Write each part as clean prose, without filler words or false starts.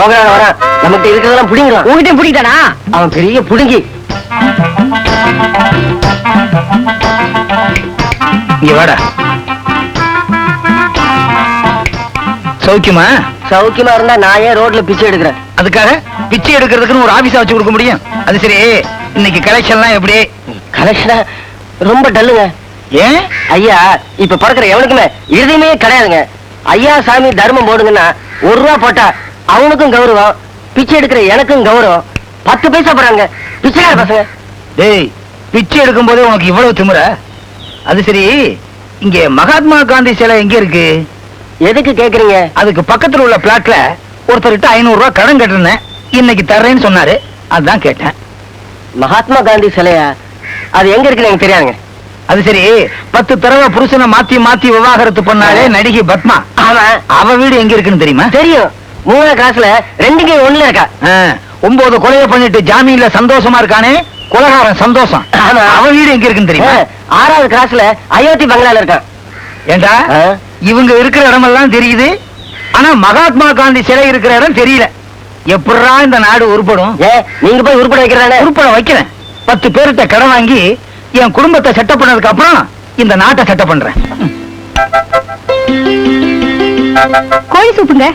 நோக்கறான வர நமக்கு இருக்கிறதெல்லாம் புடிங்கலாம். உங்ககிட்ட புடிட்டானா? அவன் பெரிய புடுங்கி. இங்க வாடா. சௌக்கியமா? சௌக்கியமா இருந்தா நான் ஏன் ரோட்ல பிச்சை எடுக்கிறேன்? அதுக்காக பிச்சை எடுக்கிறதுக்குன்னு ஒரு ஆபீஸா வச்சு கொடுக்க முடியும்? அது சரி, இன்னைக்கு கலெக்ஷன்லாம் எப்படி? கலெக்ஷனா ரொம்ப டல்லுங்க. ஏன்? ஐயா இப்ப பிறக்கிற எவனுக்குமே இருதயமே கிடையாதுங்க. ஐயா சாமி தர்மம் போடுங்கன்னா 1 ரூபா போட்டா அவனுக்கும் கௌரவம், பிச்சை எடுக்கிற எனக்கும் கௌரவம். 10 பைசா போறாங்க பிச்சைக்கார பசங்க. டேய், பிச்சை எடுக்கும் போதே உனக்கு இவ்வளவு திமிர? அது சரி, இங்க மகாத்மா காந்தி சிலை எங்க இருக்கு? எதுக்கு கேக்குறீங்க? அதுக்கு பக்கத்துல உள்ள பிளாட்ல ஒருத்தர்கிட்ட 500 ரூபாய் கடன் கட்டிருந்தேன், இன்னைக்கு தர்றேன்னு சொன்னாரு, அதான் கேட்டேன். மகாத்மா காந்தி சிலையா? அது எங்க இருக்குன்னு எனக்கு தெரியாதுங்க. அது சரி, 10 தடவை புருஷனை மாத்தி மாத்தி விவாகரத்து பண்ணாலே நடிகை பத்மா, அவ வீடு எங்க இருக்குன்னு தெரியுமா? தெரியும். 3ஆம் கிளாஸ்ல 2 1 இருக்கா. 9 கொலையை பண்ணிட்டு ஜாமீன்ல சந்தோஷமா இருக்கானே கொலகாரன் சந்தோஷம், அவ வீடு எங்க இருக்குன்னு தெரியுமா? 6வது கிளாஸ்ல அயோத்தி பங்களால இருக்கான். ஏண்டா, இவங்க இருக்கிற இடமெல்லாம் தெரியுது, ஆனா மகாத்மா காந்தி சிலை இருக்கிற இடம் தெரியல. எப்படா இந்த நாடு உருப்படும்? நீங்க போய் உருப்பட வைக்கிறதானே? உருப்பட வைக்கிறேன். 10 பேர்கிட்ட கடன் வாங்கி என் குடும்பத்தை செட்டப் பண்ணதுக்கு அப்புறம் இந்த நாட்டை செட்டப் பண்றேன். கோழி சூப்புங்க.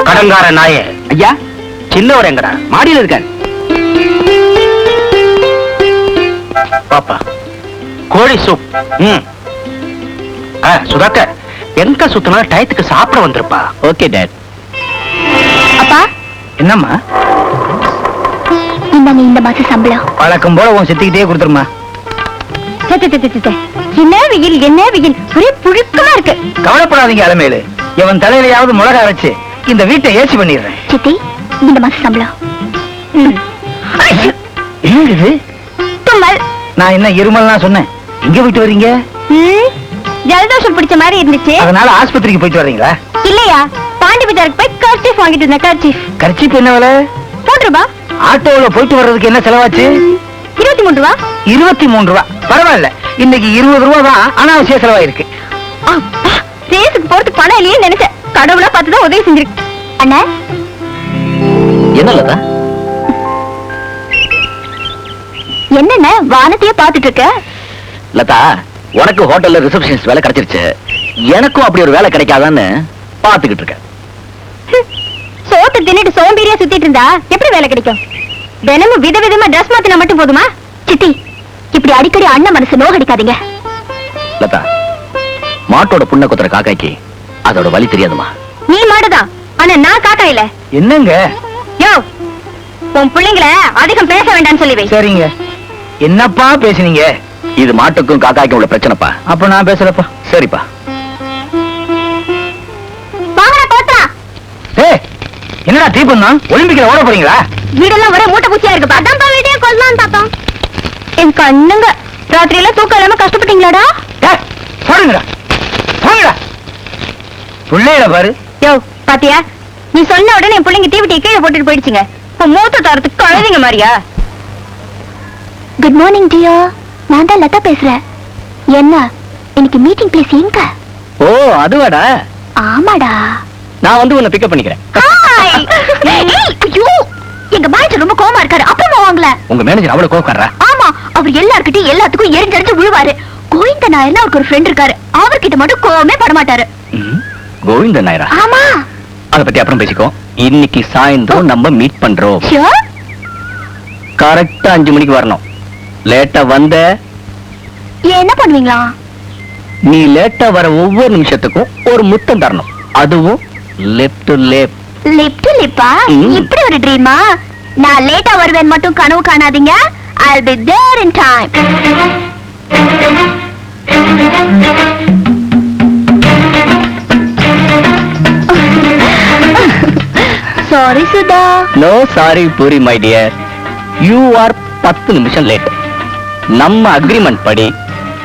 கடங்கார நாயே. ஐயா, சின்னவர் எங்கடா? மாடியில் இருக்காரு. பாப்பா கோழி சூப். சுதாக்கர் எங்க சுத்தினா டயத்துக்கு சாப்பிட வந்திருப்பா. Okay dad. அப்பா, என்னம்மா? இந்தாங்க இந்த மாசம் சம்பளம். வழக்கம் போல உன் சித்திக்கிட்டே கொடுத்துருமா. என்ன வெயில், என்ன வெயில், ஒரே புழுக்கமா இருக்கு. கவலைப்படாதீங்க அலமேலு, இவன் தலையிலையாவது மிளகா அரைச்சு இந்த வீட்டை ஏசி பண்ணிடுறேன். சித்தி, இந்த மாசம் சம்பளம். என்னது தும்மல்? நான் என்ன இருமல்லாம் சொன்னேன்? எங்க போயிட்டு வர்றீங்க? ஜலதோஷம் பிடிச்ச மாதிரி இருந்துச்சு, அதனால ஆஸ்பத்திரிக்கு போயிட்டு வர்றீங்களா? இல்லையா, பாண்டி பஜாருக்கு போய் கர்ச்சீஃப் வாங்கிட்டு இருந்தேன். கர்ச்சீஃப். கர்ச்சீப் என்ன விலை? 3 ரூபாய். ஆட்டோல போயிட்டு வர்றதுக்கு என்ன செலவாச்சு? 23 ரூபாய். 23 ரூபாய். பரவாயில்ல, இன்னைக்கு 20 ரூபாய் தான் அனாவசிய செலவாயிருக்கு. அப்பா, ரேஸுக்கு போறதுக்கு பணம் இல்லையே நினைச்சேன். கடவுளா பார்த்துதான் உதவி செஞ்சிருக்கு. அண்ணா, என்ன லதா? என்னண்ணே வானத்தையே பார்த்துட்டு இருக்க? லதா, உனக்கு ஹோட்டல்ல ரிசப்ஷனிஸ்ட் வேலை கிடைச்சிருச்சு, எனக்கும் அப்படி ஒரு வேலை கிடைக்காதான்னு பாத்துக்கிட்டு இருக்கேன். சோத்து தின்னுட்டு சோம்பேறியா சுத்திட்டு இருந்தா எப்படி வேலை கிடைக்கும்? தினமும் விதவிதமா ட்ரெஸ் மாத்தினா மட்டும் போதுமா? சித்தி, இப்படி அடிக்கடி அண்ணன் மனசு நோகடிக்காதீங்க. லதா, மாட்டோட புண்ண குத்துற காக்காய்க்கு அதோட வலி தெரியாதுமா. நீ மாடுதான், ஆனா நான் காக்கா இல்ல. என்னங்க? யோ, உன் பிள்ளைங்களை அதிகம் பேச வேண்டாம்னு சொல்லி வை. சரிங்க. என்னப்பா பேசுனீங்க? இது மாட்டுக்கும் காக்காய்க்கும் உள்ள பிரச்சனைப்பா. அப்ப நான் பேசலப்பா. சரிப்பா. வாங்கடா போத்தா. ஏய், என்னடா டீ பண்ணா? ஒலிம்பிக்ல ஓட போறீங்களா? வீடெல்லாம் ஒரே மூட்டை பூச்சியா இருக்கு. அதான் பா வீடியோ கொள்ளலாம்னு பார்த்தோம். என் கண்ணுங்க, ராத்திரி எல்லாம் தூக்கம் இல்லாம கஷ்டப்பட்டீங்களாடா? ஏய், போடுங்கடா போடுங்கடா. புள்ளையில பாரு. யோ, பாத்தியா, நீ சொன்ன உடனே என் பிள்ளைங்க டிவி கீழே போட்டுட்டு போயிடுச்சுங்க. இப்ப மூத்த தரத்துக்கு கழுதிங்க மாதிரியா? குட் மார்னிங் டியர், நான் தான் லதா பேசுறேன். என்ன, இன்னைக்கு மீட்டிங் பிளேஸ் எங்க? ஓ, அதுவாடா. ஆமாடா, நான் வந்து உன்னை பிக்கப் பண்ணிக்கிறேன். ஹாய். ஏய், ஐயோ, எங்க மேனேஜர் ரொம்ப கோவமா இருக்காரு. அப்புறமா வாங்கல. உங்க மேனேஜர் அவ்வளவு கோவக்காரரா? ஆமா, அவர் எல்லார்கிட்டயும் எல்லாத்துக்கும் எரிஞ்சு விழுவாரு. கோவிந்த நாயர்னு அவருக்கு ஒரு ஃப்ரெண்ட் இருக்காரு, அவர்கிட்ட மட்டும் கோவமே பட மாட்டாரு. கோவிந்த நாயரா? ஆமா. அத பத்தி அப்புறம் பேசிக்கோ. இன்னைக்கு சாயந்தரம் நம்ம மீட் பண்றோம். ஷூர். கரெக்டா 5 மணிக்கு வரணும். லேட்டா வந்த என்ன பண்ணுவீங்களா? நீ லேட்டா வர ஒவ்வொரு நிமிஷத்துக்கும் ஒரு முத்தம் தரணும், அதுவும் lip to lip. Lip to லிப்பா? இப்படி ஒரு ட்ரீமா? நான் லேட்டா வருவேன் மட்டும் கனவு காணாதீங்க. I'll be there in time. Sorry Sudha. No sorry puri my dear. You are 10 நிமிஷம் லேட். நம்ம அக்ரிமெண்ட் படி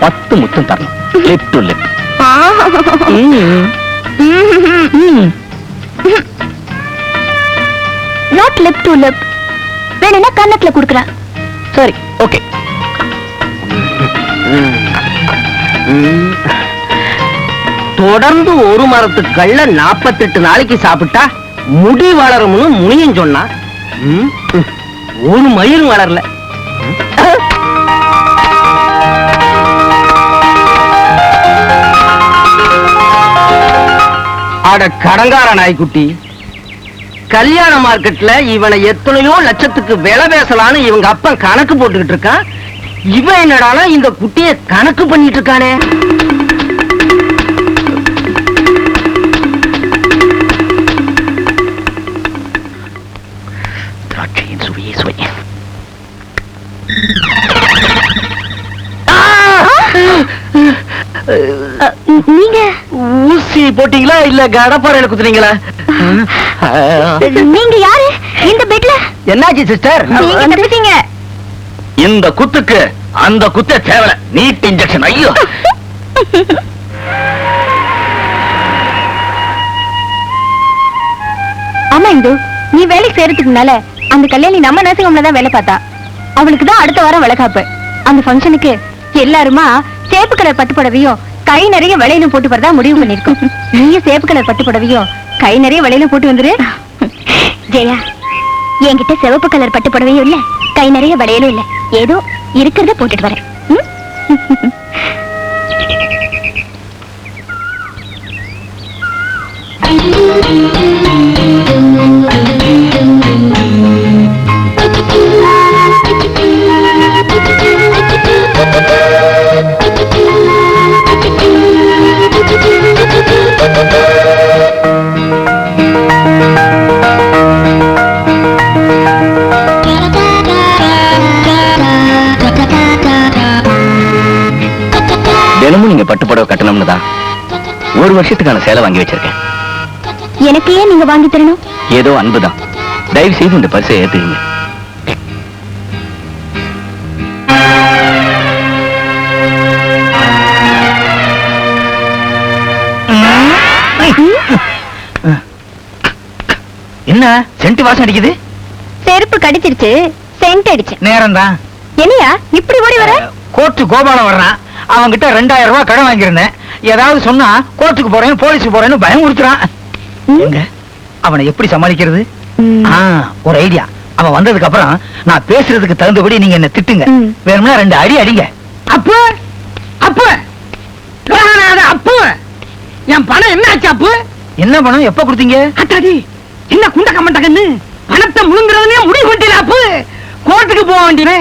10 முத்தம் தரணும், lip to lip. Not lip to lip. வேணும்னா கன்னத்துல குடுக்குறேன். சரி, ஓகே. தொடர்ந்து ஒரு மரத்துக்கு கள்ள 48 நாளைக்கு சாப்பிட்டா முடி வளரும்னு முனியும் சொன்னா ஒரு மயிரும் வளரல. அட கடங்கார நாய்க்குட்டி, கல்யாண மார்க்கெட்ல இவனை எத்தனையோ லட்சத்துக்கு விலை பேசலான்னு இவங்க அப்பன் கணக்கு போட்டுக்கிட்டு இருக்கான். இவன் என்னடானா இந்த குட்டிய கணக்கு பண்ணிட்டு இருக்கானே. திராட்சையின் சுவையே சுவை. நீங்க ஊசி போட்டீங்களா இல்ல கடப்பாறையில குத்துறீங்களா? நீங்க யாரு இந்த பெட்ல? என்னாச்சு சிஸ்டர்? நீங்க தப்பிச்சீங்க. இந்த குத்துக்கு அந்த குத்த தேவல நீட் இன்ஜெக்ஷன். ஐயோ, ஆமா இந்து, நீ வேலைக்கு சேர்றதுக்கு முன்னால அந்த கல்யாணி நம்ம நர்சிங் ஹோம்ல தான் வேலை பார்த்தா. அவளுக்கு தான் அடுத்த வாரம் வளகாப்பு. அந்த ஃபங்க்ஷனுக்கு எல்லாருமா சேப்பு கலர் பட்டு புடவையும் கை நிறைய வளையலும் போட்டு வரதா முடிவு பண்ணிருக்கோம். நீயும் சேப்பு கலர் பட்டு புடவையும் கை நிறைய வளையலும் போட்டு வந்துரு. ஜெயா, என்கிட்ட சிவப்பு கலர் பட்டு புடவையும் இல்ல, கை நிறைய வளையலும் இல்ல, ஏதோ இருக்கிறத போட்டுட்டு வரேன். தினமும் நீங்க பட்டு புடவை கட்டணும்னு தான் ஒரு வருஷத்துக்கான சேலை வாங்கி வச்சிருக்கேன். எனக்கு ஏன் நீங்க வாங்கி தரணும்? ஏதோ அன்புதான். தயவு செய்து இந்த பரிசை ஏத்துக்கீங்க. என்ன சென்ட் வாசம் அடிக்குது? செருப்பு கடிச்சிருச்சு, சென்ட் அடிச்சு. நேரம் தான். என்னையா இப்படி ஓடி வர? கோர்ட்டு கோபாலம் வர்றான். அவன்கிட்ட 2000 ரூபாய் கடன் வாங்கியிருந்தேன். ஏதாவது சொன்னா கோர்ட்டுக்கு போறேன், போலீஸுக்கு போறேன்னு பயம் கொடுத்துறான். எங்க அவனை எப்படி சமாளிக்கிறது? ஒரு ஐடியா. அவன் வந்ததுக்கு அப்புறம் நான் பேசுறதுக்கு தகுந்தபடி நீங்க என்ன திட்டுங்க. வேணும்னா 2 அடி அடிங்க. அப்பு அப்பு அப்பு, என் பணம் என்ன ஆச்சு அப்பு? என்ன பணம் எப்ப கொடுத்தீங்க? அத்தாடி, என்ன குண்ட கம்மண்டகன்னு பணத்தை முழுங்குறதுனே முடிவு பண்ணிட்டீங்க அப்பு. கோர்ட்டுக்கு போக வேண்டியனே.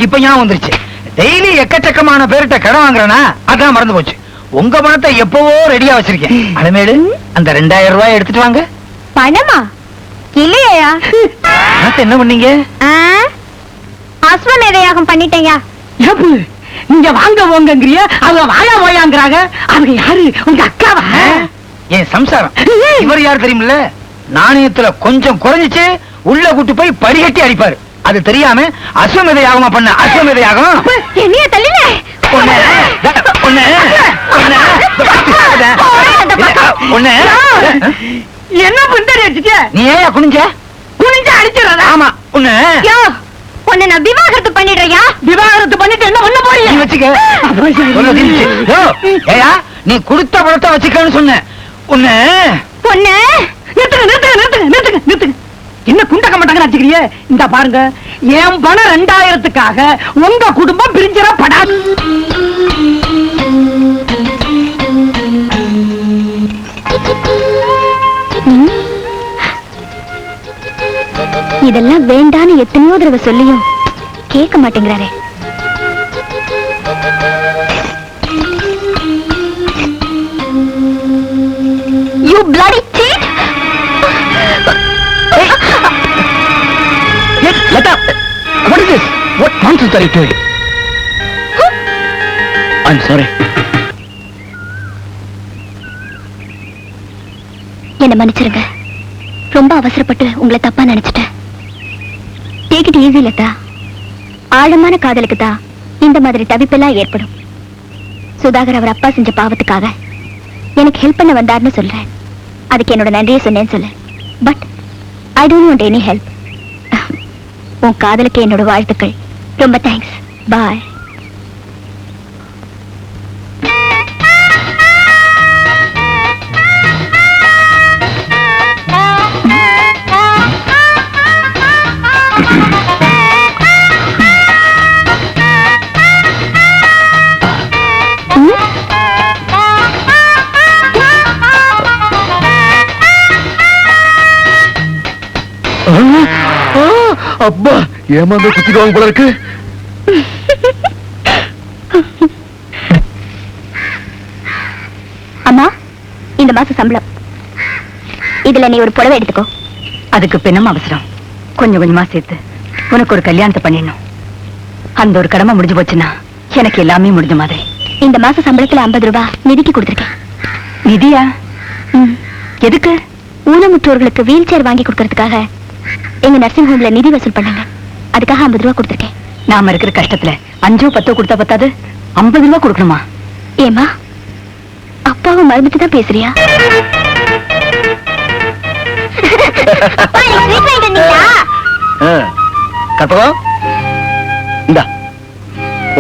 இப்ப ஞாபகம் வந்துருச்சு. டெய்லி எக்கச்சக்கமான பேர்கிட்ட கடன் வாங்குறேனா, அதான் மறந்து போச்சு. உங்க பணத்தை எப்பவோ ரெடியா வச்சிருக்கேன். அலமேடு, அந்த 2000 ரூபாய் எடுத்துட்டு வாங்க. பணமா? இல்லையா? பணத்தை என்ன பண்ணீங்க? அஸ்வமேதையாகம் பண்ணிட்டேயா. ஏப்பு, நீங்க வாங்க போங்கங்கறிய, அவங்க வாயா போயாங்கறாங்க. அவங்க யாரு? உங்க அக்காவா? என் சம்சாரம். இவர் யார் தெரியுமில்ல? நாணயத்துல கொஞ்சம் குறைஞ்சிச்சு உள்ள கூட்டு போய் படிகட்டி அடிப்பாரு. அது தெரியாம அஸ்வமேத யாகமா பண்ண அஸ்வமேத யாகம். என்னைய தள்ளில. என்ன பண்றீங்க அடிச்சே? நீ ஏயா குனிஞ்ச? குனிஞ்ச அடிச்சறதா? ஆமா. உன்னை உன்னை நான் விவாகரத்து பண்ணிடுறேயா? விவாகரத்து பண்ணிட்டு என்ன பண்ண போறீங்க? நீ வச்சுக்க. சொல்ல தீர்ந்துச்சு. ஏயா, நீ கொடுத்த பணத்தை வச்சுக்கன்னு சொன்ன. உன்னை நிறுத்துங்க நிறுத்துங்க நிறுத்துங்க நிறுத்துங்க நிறுத்துங்க. என்ன குண்டக்க மாட்டாங்க வச்சுக்கிறீங்க? இந்த பாருங்க, என் பணம் 2000த்துக்காக உங்க குடும்பம் பிரிஞ்சிடப்படாது. இதெல்லாம் வேண்டான்னு எத்தனையோ தடவை சொல்லியும் கேட்க மாட்டேங்கிறாரே. You bloody cheat! Lata, what is this? What nonsense are you doing? I'm sorry. என்ன மன்னிச்சிருங்க. ரொம்ப அவசரப்பட்டு உங்களை தப்பா நினைச்சிட்டேன். Take it easy, Latha. ஆழமான காதலுக்கு தான் இந்த மாதிரி தவிப்பெல்லாம் ஏற்படும். சுதாகர் அவர் அப்பா செஞ்ச பாவத்துக்காக எனக்கு ஹெல்ப் பண்ண வந்தார்னு சொல்றேன். அதுக்கு என்னோட நன்றியை சொன்னேன்னு சொல்லு. But I don't want any help. உன் காதலுக்கு என்னோட வாழ்த்துக்கள். ரொம்ப தேங்க்ஸ். பாய். அப்பா ஏமாந்த குத்திக்குவாங்க போல இருக்கு. அம்மா, இந்த மாசம் சம்பளம். இதுல நீ ஒரு புடவை எடுத்துக்கோ. அதுக்கு பெண்ணும் அவசரம். கொஞ்சம் கொஞ்சமா சேர்த்து உனக்கு ஒரு கல்யாணத்தை பண்ணிடணும். அந்த ஒரு கடமை முடிஞ்சு போச்சுன்னா எனக்கு எல்லாமே முடிஞ்ச மாதிரி. இந்த மாச சம்பளத்துல 50 ரூபாய் நிதிக்கு கொடுத்துருக்கேன். நிதியா? எதுக்கு? ஊனமுற்றோர்களுக்கு வீல் சேர் வாங்கி கொடுக்கறதுக்காக எங்க நர்சிங் ஹோம்ல நிதி வசூல் பண்ணாங்க. அதுக்காக 50 ரூபாய் கொடுத்துருக்கேன். நாம இருக்கிற கஷ்டத்துல 5 10 கொடுத்தா பத்தாது, 50 ரூபாய் கொடுக்கணுமா? ஏமா, அப்பாவை மறந்துட்டு தான் பேசுறியா? கற்பகம், இந்தா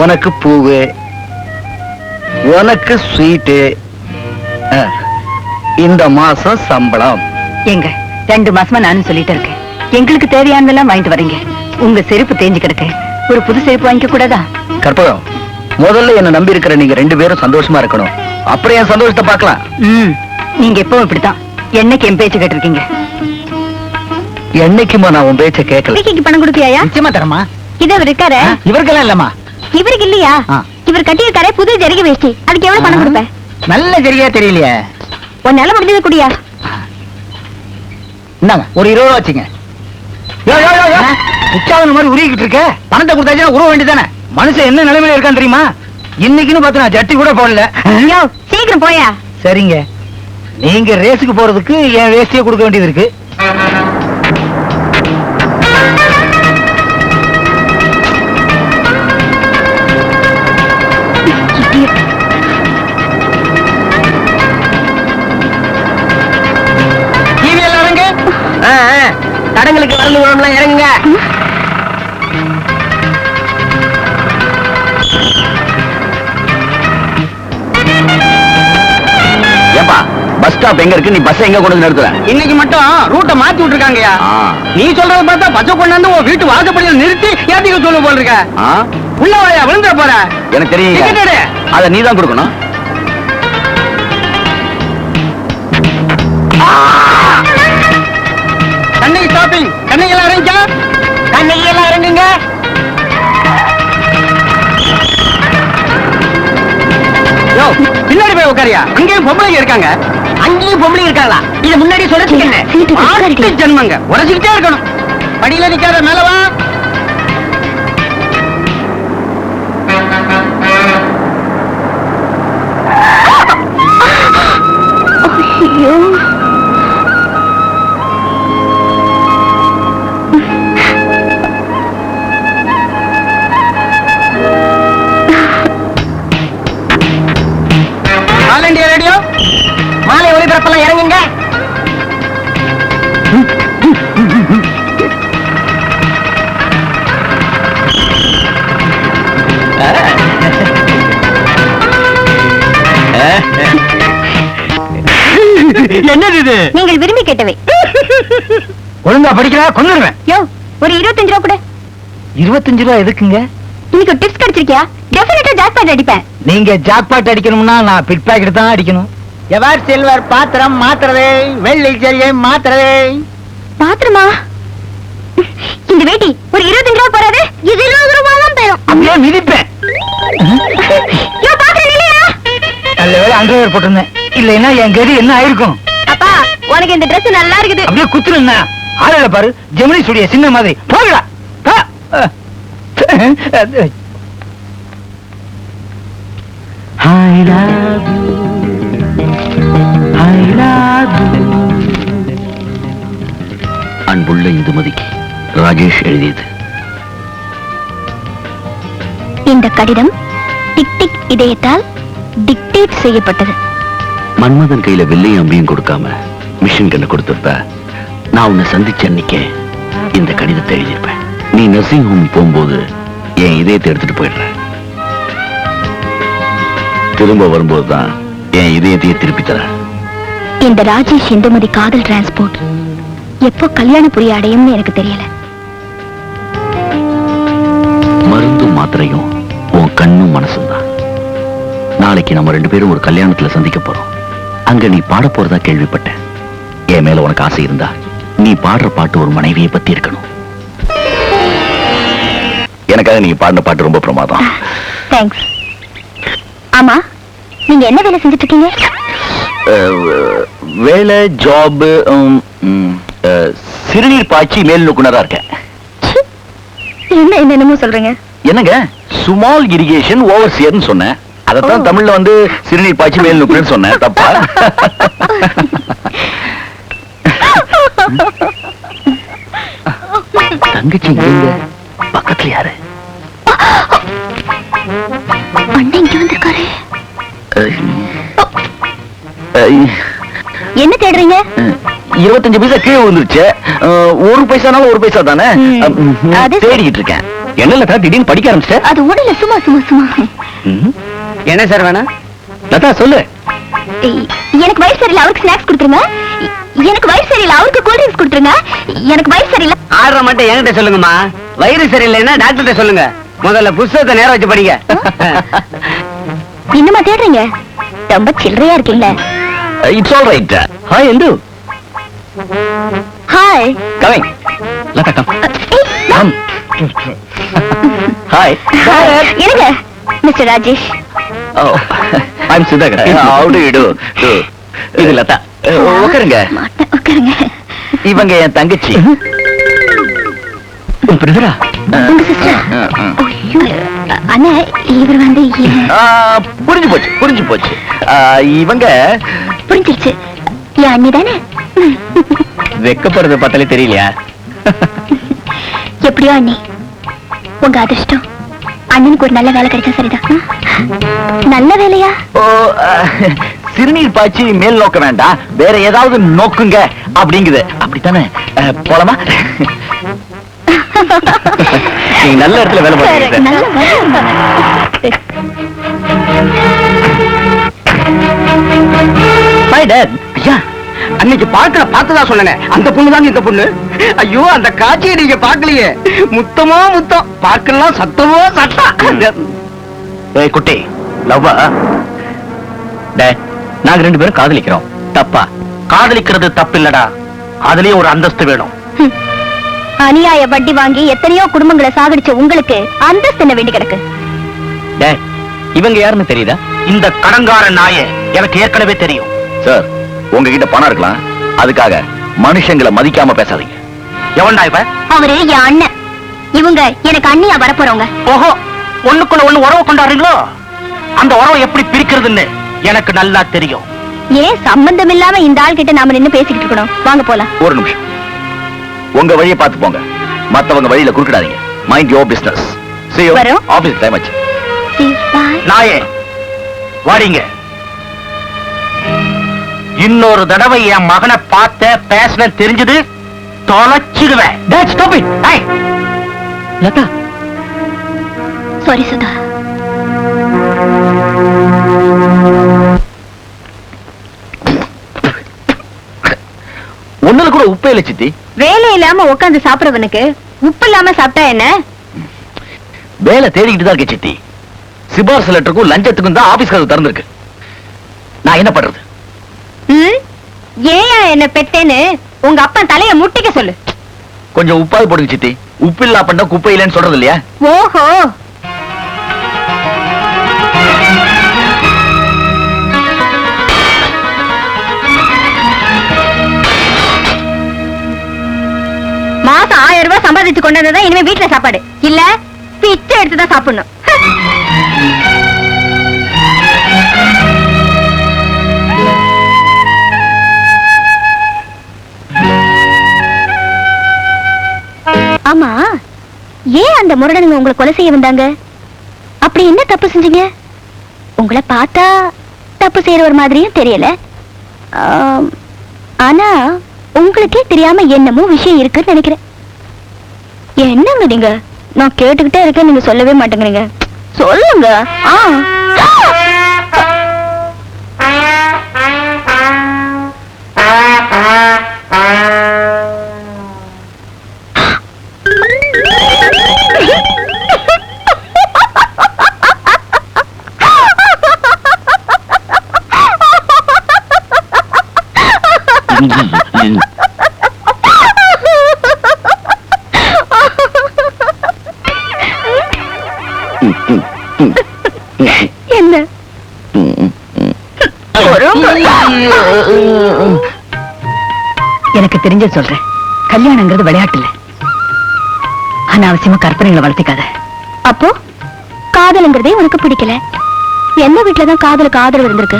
உனக்கு பூவு, உனக்கு ஸ்வீட்டு, இந்த மாசம் சம்பளம். எங்க 2 மாசமா நானும் சொல்லிட்டு இருக்கேன், எங்களுக்கு தேவையானதெல்லாம் வாங்கிட்டு வரீங்க. உங்க செருப்பு தேஞ்சு கிடக்கு, ஒரு புது செருப்பு வாங்கிக்க கூடாதா? கற்பகம், முதல்ல என்ன நம்பி இருக்கிற நீங்க 2 பேரும் சந்தோஷமா இருக்கணும். அப்புறம் என் சந்தோஷத்தை பார்க்கலாம். நீங்க எப்பவும் இப்படித்தான். என்னைக்கு என் பேச்சு கேட்டிருக்கீங்க? என்னைக்குமா நான் உன் பேச்ச கேட்கல. வீட்டுக்கு பணம் கொடுப்பியா? நிச்சயமா தரமா? இது அவர் இருக்காரு. இவருக்கெல்லாம் இல்லம்மா. இவருக்கு இல்லையா? இவர் கட்டியிருக்காரு புது ஜரிகை வேஷ்டி. அதுக்கு எவ்வளவு பணம் கொடுப்ப? நல்ல சரியா தெரியலையே. உன்னால முடிஞ்சது குடியா? இந்தாங்க ஒரு 20 ரூபா வச்சுங்க. உச்சாவன மாதிரி உருகிட்டு இருக்க. பணத்தை கொடுத்தாச்சுன்னா உருவ வேண்டியதானே. மனுஷன் என்ன நிலைமையில இருக்கான்னு தெரியுமா? இன்னைக்குன்னு பார்த்து நான் ஜட்டி கூட போடல. சீக்கிரம் போயா. சரிங்க, நீங்க ரேஸுக்கு போறதுக்கு என் வேஷ்டியை கொடுக்க வேண்டியது இருக்கு. தடங்களுக்கு வரல உடம்புலாம் இறங்குங்க. ஏப்பா, பஸ் ஸ்டாப் எங்க இருக்கு? நீ பஸ் எங்க கொண்டு வந்து நிறுத்துற? இன்னைக்கு மட்டும் ரூட்டை மாத்தி விட்டுருக்காங்கயா. நீ சொல்றத பார்த்தா பச்சை கொண்டாந்து உன் வீட்டு வாசப்படியில் நிறுத்தி ஏத்திக்க சொல்ல போல இருக்க. உள்ள வாயா, விழுந்துட போற. எனக்கு தெரியும், அத நீ தான் கொடுக்கணும். கண்ணகி ஸ்டாப்பிங். கண்ணகி எல்லாம் இறங்கிச்சா? கண்ணகி எல்லாம் இறங்குங்க. யோ, பின்னாடி போய் உட்காரியா. அங்கேயும் பொம்பளைங்க இருக்காங்க. அங்கேயும் பொம்பளை இருக்காங்களா? இது முன்னாடி சொல்ல ஜென்மங்க உரைச்சிக்கிட்டே இருக்கணும். படியில நிக்காத, மேல வா. ஐயோ, ஆல் இண்டியா ரேடியோ மாலை ஒளிபரப்பெல்லாம் இறங்குங்க. என்னது இது? நீங்கள் விரும்பி கேட்டவை. ஒழுங்கா படிக்கிறா, கொன்னுருவேன். யோ, ஒரு 25 ரூபா கூட. 25 ரூபா எதுக்குங்க? இன்னைக்கு ஒரு டிப்ஸ் கிடைச்சிருக்கியா? டெஃபினட்டா ஜாக்பாட் அடிப்பேன். நீங்க ஜாக்பாட் அடிக்கணும்னா நான் பிட் பாக்கெட் தான் அடிக்கணும். எவர் சில்வர் பாத்திரம் மாத்துறதே, வெள்ளி ஜரிகை மாத்துறதே. பாத்திரமா? இந்த வேட்டி ஒரு 25 ரூபா போறாது. இது 20 ரூபா தான் போயிடும். அப்படியே மிதிப்பேன். யோ, பாத்திரம் இல்லையா? நல்ல வேளை அண்டர்வேர் போட்டிருந்தேன். இல்லைன்னா என் கதி என்ன ஆயிருக்கும்? அப்பா, உனக்கு இந்த Dress நல்லா இருக்குது. அப்படியே குத்துருந்தா ஆளல பாரு, ஜெமினி ஸ்டுடியோ சின்ன மாதிரி. போகடா. I love you. I love you. அன்புள்ள இந்துமதிக்கு ராஜேஷ் எழுதியது. இந்த கடிதம் டிக் டிக் இதயத்தால் டிக்டேட் செய்யப்பட்டது. மன்மதன் கையில வெள்ளையும் அம்பியும் கொடுக்காம மிஷின் கண்ண கொடுத்திருப்ப, நான் உன்னை சந்திச்ச அன்னைக்கே இந்த கடிதத்தை எழுதியிருப்பேன். நீ நர்சிங் ஹோம் போகும்போது என் இதயத்தை எடுத்துட்டு போயிடுற. திரும்ப வரும்போதுதான் என் இதயத்தையே திருப்பி தர. இந்த ராஜேஷ் இந்துமதி காதல் டிரான்ஸ்போர்ட் எப்போ கல்யாண புரிய அடையும்னு எனக்கு தெரியல. மருந்தும் மாத்திரையும் உன் கண்ணும் மனசும் தான். நான் நாளைக்கு நம்ம 2 பேரும் ஒரு கல்யாணத்துல சந்திக்க போறோம். அங்க நீ பாட போறதா கேள்விப்பட்டேன். என் மேல உனக்கு ஆசை இருந்தா நீ பாடுற பாட்டு ஒரு மனைவியை பத்தி இருக்கணும். எனக்காக நீங்க பாடின பாட்டு ரொம்ப பிரமாதம். தேங்க்ஸ். ஆமா, நீங்க என்ன வேலை செஞ்சுட்டு இருக்கீங்க? வேலை, ஜாப், சிறுநீர் பாய்ச்சி மேல் நோக்குனரா இருக்கேன். என்ன என்னென்னமோ சொல்றீங்க? என்னங்க, சுமால் இரிகேஷன் ஓவர்சியர்னு சொன்னேன். அதத்தான் தமிழ்ல வந்து சிறுநீர் பாய்ச்சி மேல் நோக்குனர்னு சொன்னேன். தப்பா? தங்கச்சி இங்க பக்கத்துல யாரு? அண்ணன் இங்க வந்திருக்காரு. என்ன தேடுறீங்க? 25 பைசா கீழே விழுந்துருச்சு. 1 பைசானாலும் 1 பைசா தானே. அது தேடிக்கிட்டு இருக்கேன். என்ன திடீர்னு படிக்க ஆரம்பிச்சேன். அது உடல சும்மா சும்மா சும்மா. என்ன சார் வேணா? லதா சொல்லு. எனக்கு வயசு சரியில்லை, அவருக்கு ஸ்நாக்ஸ் கொடுத்துருங்க. எனக்கு வயசு சரியில்லை, அவருக்கு கூல் ட்ரிங்க்ஸ் கொடுத்துருங்க. எனக்கு வயசு சரியில்லை. ஆடுற மட்டும் என்கிட்ட சொல்லுங்கம்மா. வயிறு சரியில்லைன்னா டாக்டர்கிட்ட சொல்லுங்க. முதல்ல புஸ்தகத்தை நேரம் வச்சு படிங்க. இன்னுமா தேடுறீங்க? ரொம்ப சில்லறையா இருக்கீங்களே. It's all right. Hi Indu. Hi. Coming. Latha come. Come. Hi. இருங்க, mister Rajesh. Oh, I'm Sudhakar. How do you do? இது லதா. உட்காருங்க. உட்காருங்க. இவங்க என் தங்கச்சி. பிரதரா? உங்க சிஸ்டர். அண்ணா, இவர் வந்து புரிஞ்சு போச்சு. இவங்க புரிஞ்சிருச்சு. என் அண்ணி தானே? வெக்கப்படுறத பார்த்தாலே தெரியலையா? எப்படியோ அண்ணி, உங்க அதிர்ஷ்டம். அண்ணனுக்கு ஒரு நல்ல வேலை கிடைச்சா சரிதான். நல்ல வேலையா? ஓ, சிறுநீர் பாய்ச்சி மேல் நோக்க வேண்டாம், வேற ஏதாவது நோக்குங்க அப்படிங்குது. அப்படித்தானே? போலாமா? நீங்க நல்ல இடத்துல வேலை பார்க்கறீங்க. நல்ல வேலை. Hi Dad. ஐயா, அன்னைக்கு பார்த்ததா சொன்னேன். அந்த பொண்ணு தாங்க இந்த பொண்ணு. ஐயோ, அந்த காட்சியை நீங்க பார்க்கலையே. முத்தமோ முத்தம், பார்க்கலாம் சத்தமோ சத்தம். ஏய் குட்டி, லவ்வா? டேட், நாங்க 2 பேரும் காதலிக்கிறோம். தப்பா? காதலிக்கிறது தப்பு இல்லடா, அதுலயும் ஒரு அந்தஸ்து வேணும். அநியாய வட்டி வாங்கி எத்தனையோ குடும்பங்களை சாகடிச்ச உங்களுக்கு அந்தஸ்து என்ன வேண்டி கிடக்கு? டேட், இவங்க யாருன்னு தெரியுதா? இந்த கடங்கார நாயே எனக்கு ஏற்கனவே தெரியும். சார், உங்ககிட்ட பணம் இருக்கலாம், அதுக்காக மனுஷங்களை மதிக்காம பேசாதீங்க. எவன்டா இவ? அவரு என் அண்ணன். இவங்க எனக்கு அண்ணியா வரப்போறவங்க. ஓஹோ, ஒண்ணுக்குள்ள ஒண்ணு உறவு கொண்டாடுறீங்களோ? அந்த உறவை எப்படி பிரிக்கிறதுன்னு எனக்கு நல்லா தெரியும். ஏன் சம்பந்தம் இல்லாம இந்த ஆள் கிட்ட நாம நின்னு பேசிக்கிட்டு இருக்கணும்? வாங்க போலாம். ஒரு நிமிஷம், உங்க வழியை பார்த்து போங்க, மத்தவங்க வழியில குறுக்கிடாதீங்க. Mind your business. See you. வரோம். ஆபீஸ் டைம் ஆச்சு. See you. Bye. நாயே, வாடிங்க. இன்னொரு தடவை என் மகனை பார்த்த பேசின தெரிஞ்சது தொலைச்சிடுவேன். Dad, stop it. Hey. Latha, Sorry Sudha. ஒண்ணுல கூட உப்பே இல்ல சித்தி. வேலை இல்லாம உட்கார்ந்து சாப்பிடுறவனுக்கு உப்பு இல்லாம சாப்பிட்டா என்ன? வேலை தேடிக்கிட்டு தான் இருக்கேன் சித்தி. சிபாரிசு லெட்டருக்கும் லஞ்சத்துக்கும் தான் ஆபீஸ் கதவு திறந்திருக்கு. நான் என்ன பண்றது? ஏன் என்ன பெத்தேன்னு உங்க அப்பா தலைய முட்டிக்க சொல்லு. கொஞ்சம் உப்பாது போடுங்க சித்தி. உப்பு இல்லா பண்ண குப்பை இல்லைன்னு சொல்றது இல்லையா? ஓஹோ, மாசம் 1000 ரூபாய் சம்பாதிச்சு கொண்டு வந்தா இனிமே வீட்டுல சாப்பாடு இல்ல, பிச்சை எடுத்துதான் சாப்பிடணும். ஆமா, ஏன் அந்த முரடனுங்க உங்களை கொலை செய்ய வந்தாங்க? அப்படி என்ன தப்பு செஞ்சீங்க? உங்களை பார்த்தா தப்பு செய்யற ஒரு மாதிரியும் தெரியல. ஆனா உங்களுக்கே தெரியாம என்னமோ விஷயம் இருக்குன்னு நினைக்கிறேன். என்னங்க நீங்க? நான் கேட்டுக்கிட்டே இருக்கேன், நீங்க சொல்லவே மாட்டேங்கிறீங்க. சொல்லுங்க. என்ன எனக்கு தெரிஞ்ச சொல்றேன், கல்யாணங்கிறது விளையாட்டு இல்ல. அனாவசியமா கற்பனைகளை வளர்த்திக்காத. அப்போ காதலுங்கிறதே உனக்கு பிடிக்கல. எந்த வீட்டுலதான் காதலுக்கு ஆதரவு இருந்திருக்கு?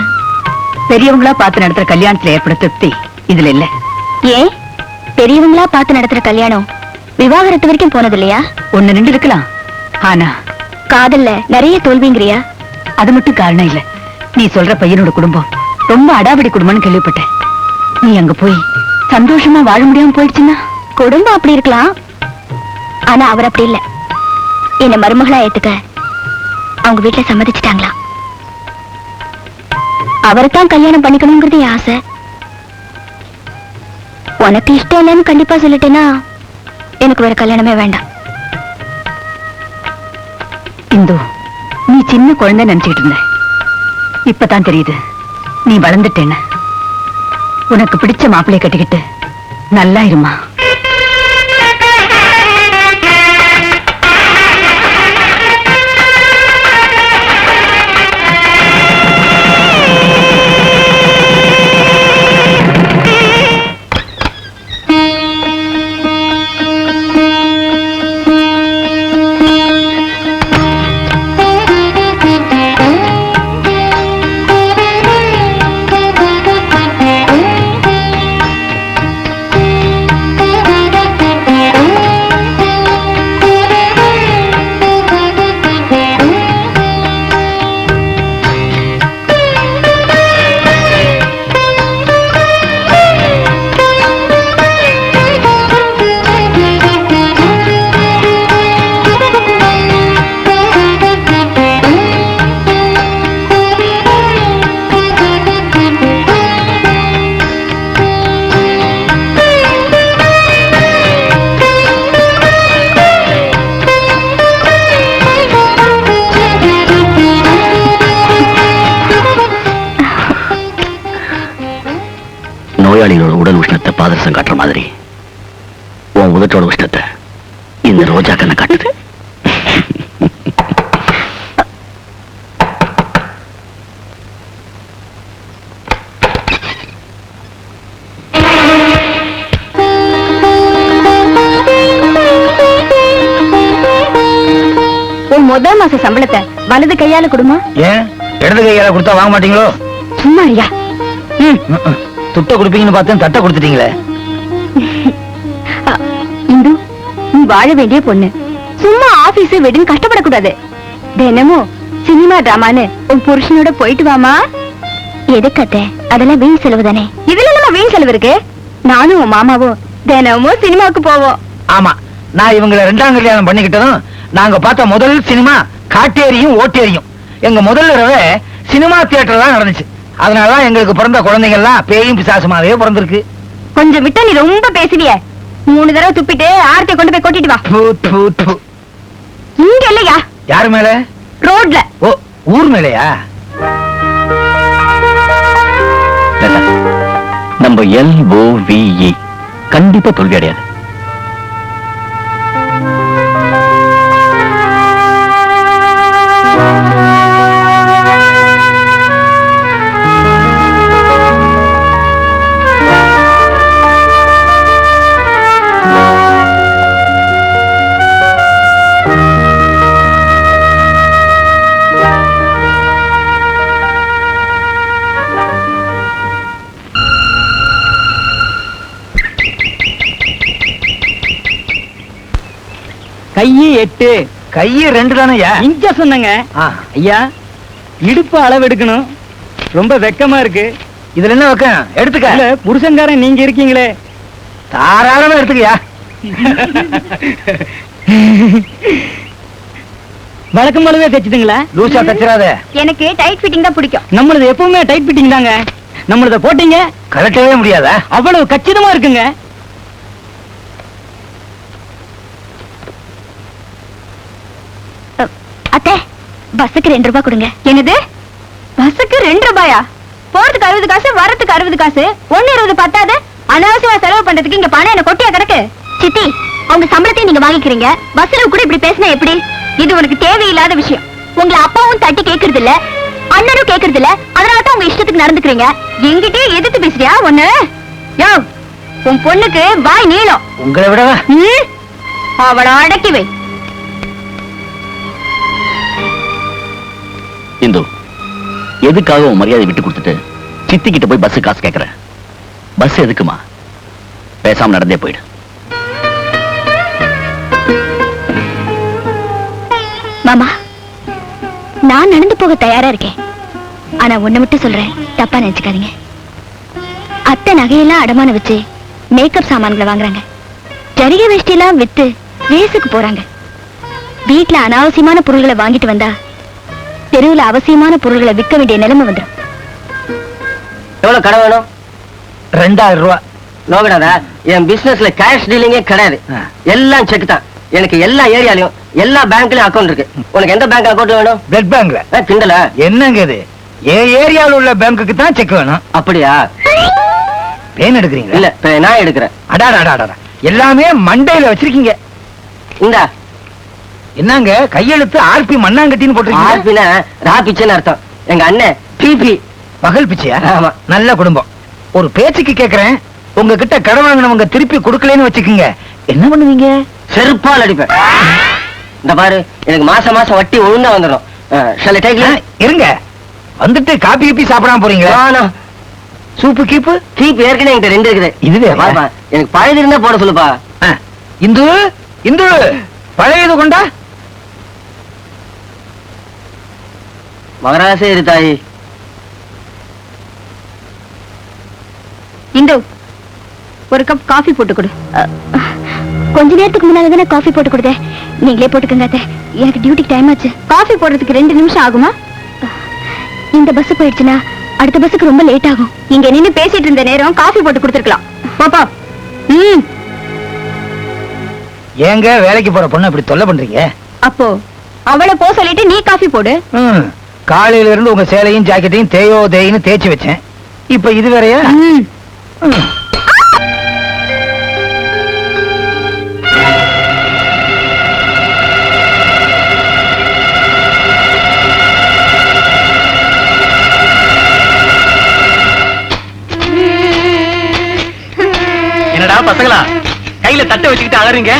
பெரியவங்களா பார்த்து நடத்துற கல்யாணத்துல ஏற்பட திருப்தி இதுல இல்ல. ஏன் பெரியவங்களா பார்த்து நடத்துற கல்யாணம் விவாகரத்து வரைக்கும் போனது இல்லையா? ஒண்ணு ரெண்டு இருக்கலாம், ஆனா காதல்ல நிறைய தோல்விங்கிறியா? அது மட்டும் காரணம் இல்ல. நீ சொல்ற பையனோட குடும்பம் ரொம்ப அடாவடி குடும்பம்னு கேள்விப்பட்டேன். நீ அங்க போய் சந்தோஷமா வாழ முடியாம போயிடுச்சுன்னா? குடும்பம் அப்படி இருக்கலாம், ஆனா அவர் அப்படி இல்ல. என்ன மருமகளா ஏத்துக்க அவங்க வீட்டுல சம்மதிச்சுட்டாங்களா? அவரைத்தான் கல்யாணம் பண்ணிக்கணுங்கிறது என் ஆசை. உனக்கு இஷ்டம் இல்லைன்னு கண்டிப்பா சொல்லிட்டேன்னா எனக்கு வேற கல்யாணமே வேண்டாம். இந்து, நீ சின்ன குழந்தை நினைச்சுக்கிட்டு இருந்த, இப்பதான் தெரியுது நீ வளர்ந்துட்டேன்னு. உனக்கு பிடிச்ச மாப்பிள்ளைய கட்டிக்கிட்டு நல்லா இருமா. நோயாளிகளோட உடல் உஷ்ணத்தை பாதரசம் காட்டுற மாதிரி உன் உதட்டோட உஷ்ணத்தை இந்த ரோஜா கண்ணை காட்டுது. உன் முதல் மாச சம்பளத்தை வலது கையால கொடுமா? ஏன் இடது கையால கொடுத்தா வாங்க மாட்டீங்களோ? சும்மா ஐயா. துட்ட கொடுப்பீங்கன்னு பார்த்தேன், தட்டை கொடுத்துட்டீங்களே. இந்து, நீ வாழ வேண்டிய பொண்ணு. சும்மா ஆபீஸ் வீடுன்னு கஷ்டப்படக்கூடாது. தினமும் சினிமா டிராமான்னு உன் புருஷனோட போயிட்டு வாமா. எதுக்கத்த? அதெல்லாம் வீண் செலவு தானே. இதுல நம்ம வீண் செலவு இருக்கு. நானும் உன் மாமாவும் தினமும் சினிமாவுக்கு போவோம். ஆமா, நான் இவங்களை ரெண்டாம் கல்யாணம் பண்ணிக்கிட்டதும் நாங்க பார்த்த முதல் சினிமா காட்டேரியும் ஓட்டேரியும். எங்க முதல் தடவை சினிமா தியேட்டர் தான் நடந்துச்சு. அதனாலதான் எங்களுக்கு பிறந்த குழந்தைங்க எல்லாம் பேயும் பிசாசுமாவே பிறந்திருக்கு. கொஞ்சம் விட்டா நீ ரொம்ப பேசுவிய. 3 தடவை துப்பிட்டு ஆர்த்தியை கொண்டு போய் கொட்டிட்டு வா. தூ, தூ, தூ. இங்க இல்லையா? யாரு மேல? ரோட்ல. ஓ, ஊர் மேலையா? நம்ம LOVE கண்டிப்பா தோல்வி அடையாது. கையை 8 கையை 2 தானேயா? இன்ச்சா சொன்னங்க. ஐயா, இடுப்பு அளவு எடுக்கணும். ரொம்ப வெக்கமா இருக்கு. இதுல என்ன வைக்க? எடுத்துக்க. இல்ல, புருஷன்காரன் நீங்க இருக்கீங்களே. தாராளமா எடுத்துக்கயா. வழக்கம் போலவே தைச்சுதுங்களா? லூசா தச்சிராத. எனக்கு டைட் ஃபிட்டிங் தான் பிடிக்கும். நம்மளது எப்பவுமே டைட் ஃபிட்டிங் தாங்க. நம்மளத போட்டீங்க கரெக்டவே முடியாதா? அவ்வளவு கச்சிதமா இருக்குங்க. அத்தை, பஸ்ஸுக்கு 2 ரூபாய் கொடுங்க. என்னது? பஸ்ஸுக்கு 2 ரூபாயா? போறதுக்கு 60 காசு, வரதுக்கு 60 காசு. 1.20 பத்தாது. அனாவசியமா செலவு பண்றதுக்கு இங்க பணம் என்ன கொட்டியா கிடக்கு? சித்தி, உங்க சம்பளத்தையும் நீங்க வாங்கிக்கிறீங்க, பஸ்ல கூட இப்படி பேசினா எப்படி? இது உனக்கு தேவையில்லாத விஷயம். உங்களை அப்பாவும் தட்டி கேக்குறது இல்ல, அண்ணனும் கேக்குறது இல்ல, அதனாலதான் உங்க இஷ்டத்துக்கு நடந்துக்கிறீங்க. எங்கிட்டே எதிர்த்து பேசுறியா ஒண்ணு? யோ, உன் பொண்ணுக்கு வாய் நீளம். உங்களை விடவா? அவளை அடக்கி வை. இந்து, எதுக்காக உன் மரியாதை விட்டு கொடுத்துட்டு சித்தி கிட்ட போய் பஸ் காசு கேக்குற? பஸ் எதுக்குமா? பேசாம நடந்தே போயிடு. மாமா, நான் நடந்து போக தயாரா இருக்கேன். ஆனா ஒண்ணு மட்டும் சொல்றேன், தப்பா நினைச்சுக்காதீங்க. அத்தை நகையெல்லாம் அடமான வச்சு மேக்கப் சாமான்களை வாங்குறாங்க, ஜரிகை வேஷ்டி எல்லாம் வித்து ரேஸுக்கு போறாங்க. வீட்டுல அனாவசியமான பொருள்களை வாங்கிட்டு வந்தா தெருவுல அவசியமான பொருள்களை விற்க வேண்டிய நிலைமை வந்துடும். எவ்வளவு கடை வேணும்? 2000 ரூபா. நோகடாதா, என் பிசினஸ்ல கேஷ் டீலிங்கே கிடையாது. எல்லாம் செக் தான். எனக்கு எல்லா ஏரியாலையும் எல்லா பேங்க்லயும் அக்கௌண்ட் இருக்கு. உனக்கு எந்த பேங்க் அக்கௌண்ட் வேணும்? பிளட் பேங்க்ல. கிண்டல என்னங்க இது? என் ஏரியாவில் உள்ள பேங்க்குக்கு தான் செக் வேணும். அப்படியா? பேன் எடுக்கிறீங்களா? இல்ல, நான் எடுக்கிறேன். அடாடா, எல்லாமே மண்டையில வச்சிருக்கீங்க. இந்தா. என்னங்க கையெழுத்து ஆர்பி மண்ணாங்கட்டின்னு போட்டிருக்கீங்க? ஆர்பினா ராபிச்சேன்னு அர்த்தம். எங்க அண்ணன் பிபி. பகல் பிச்சையா? ஆமா. நல்ல குடும்பம். ஒரு பேச்சுக்கு கேக்குறேன், உங்ககிட்ட கடன் வாங்கினவங்க திருப்பி கொடுக்கலன்னு வச்சுக்கீங்க, என்ன பண்ணுவீங்க? செருப்பால் அடிப்பேன். இந்த பாரு, எனக்கு மாசம் மாசம் வட்டி ஒழுங்கா வந்துடும். இருங்க, வந்துட்டு காப்பி கீப்பி சாப்பிடாம போறீங்களா? சூப்பு கீப்பு கீப்பு ஏற்கனவே என்கிட்ட 2 இருக்குது. இதுவே பாப்பா, எனக்கு பழையது இருந்தா போட சொல்லுப்பா. இந்து இந்து பழையது கொண்டா. மகராசே இரு தாயி. இந்து, ஒரு கப் காஃபி போட்டு கொடு. கொஞ்ச நேரத்துக்கு முன்னால தானே காஃபி போட்டு கொடுத்தேன், நீங்களே போட்டுக்கங்க அத்தை. எனக்கு டியூட்டிக்கு டைம் ஆச்சு. காஃபி போடுறதுக்கு 2 நிமிஷம் ஆகுமா? இந்த பஸ் போயிடுச்சுன்னா அடுத்த பஸ்ஸுக்கு ரொம்ப லேட் ஆகும். இங்க நின்னு பேசிட்டு இருந்த நேரம் காஃபி போட்டு கொடுத்துருக்கலாம். பாப்பா. ஏங்க வேலைக்கு போற பொண்ணு அப்படி தொல்லை பண்றீங்க? அப்போ அவளை போ சொல்லிட்டு நீ காஃபி போடு. காலையில இருந்து உங்க சேலையும் ஜாக்கெட்டையும் தேயோ தேயின்னு தேய்ச்சி வச்சேன், இப்ப இது வேறையா? என்னடா பசங்களா கையில தட்டை வச்சுக்கிட்டு அலறீங்க?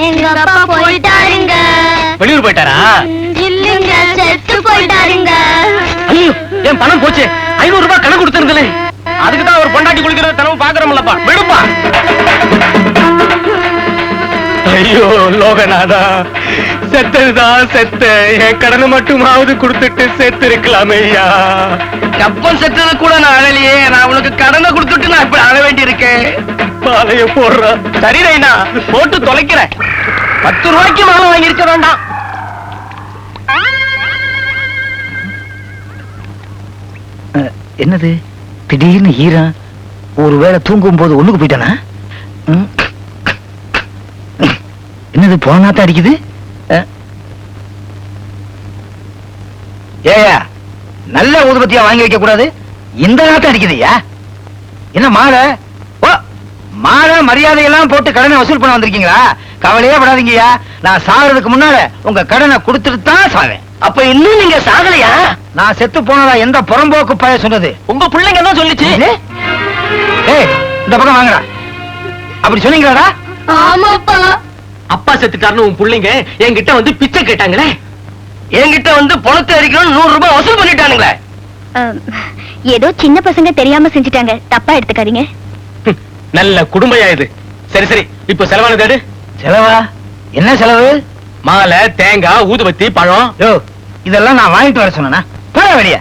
எங்க அப்பா போயிட்டாருங்க. வெளியூர் போயிட்டாரா? இல்லங்க, செத்து போயிட்டாருங்க. ஐயோ, என் பணம் போச்சு. 500 ரூபாய் கணக்கு கொடுத்திருந்தே. அதுக்கு தான் ஒரு பொண்டாட்டி குளிக்கிறத தினமும் பாக்குறோம்லப்பா. விடுப்பா. ஐயோ லோகநாதா, செத்ததுதான் செத்த. என் கடனை மட்டுமாவது கொடுத்துட்டு செத்து இருக்கலாமே ஐயா. எப்பம் செத்தது கூட நான் அழலையே. நான் உனக்கு கடனை கொடுத்துட்டு நான் இப்ப அழ வேண்டி இருக்கேன். பாலைய போடுற. சரி ரைனா, போட்டு தொலைக்கிறேன். 10 ரூபாய்க்கு மாலை வாங்கியிருக்க வேண்டாம். என்னது திடீர்னு ஈரம்? ஒருவேளை தூங்கும் போது ஒண்ணுக்கு போயிட்டானா? என்னது போனாத்தான் அடிக்குது? ஏயா, நல்ல ஊதுபத்தியா வாங்கி வைக்க கூடாது, இந்த நாத்தம் அடிக்குதுயா. என்ன மாலை? ஓ, மாலை மரியாதையெல்லாம் போட்டு கடனை வசூல் பண்ண வந்திருக்கீங்களா? கவலையே படாதீங்கயா, நான் சாகிறதுக்கு முன்னால உங்க கடனை கொடுத்துட்டு தான் சாவேன். அப்ப இன்னும் நீங்க சாகலையா? நான் செத்து போனதா எந்த புறம்போக்கு பய சொன்னது? உங்க பிள்ளைங்க தான் சொல்லிச்சு. ஏய், இந்த பக்கம் வாங்கடா. அப்படி சொன்னீங்களாடா? ஆமாப்பா. அப்பா செத்துட்டாருன்னு உன் பிள்ளைங்க என்கிட்ட வந்து பிச்சை கேட்டாங்களே. என்கிட்ட வந்து பணத்தை அடிக்கணும் 100 ரூபாய் வசூல் பண்ணிட்டானுங்களே. ஏதோ சின்ன பசங்க தெரியாம செஞ்சுட்டாங்க, தப்பா எடுத்துக்காதீங்க. நல்ல குடும்பயா இது. சரி சரி, இப்ப செலவானது எடு. செலவா? என்ன செலவு? மாலை, தேங்காய், ஊதுபத்தி, பழம். யோ, இதெல்லாம் நான் வாங்கிட்டு வர சொன்னா போட வெளிய.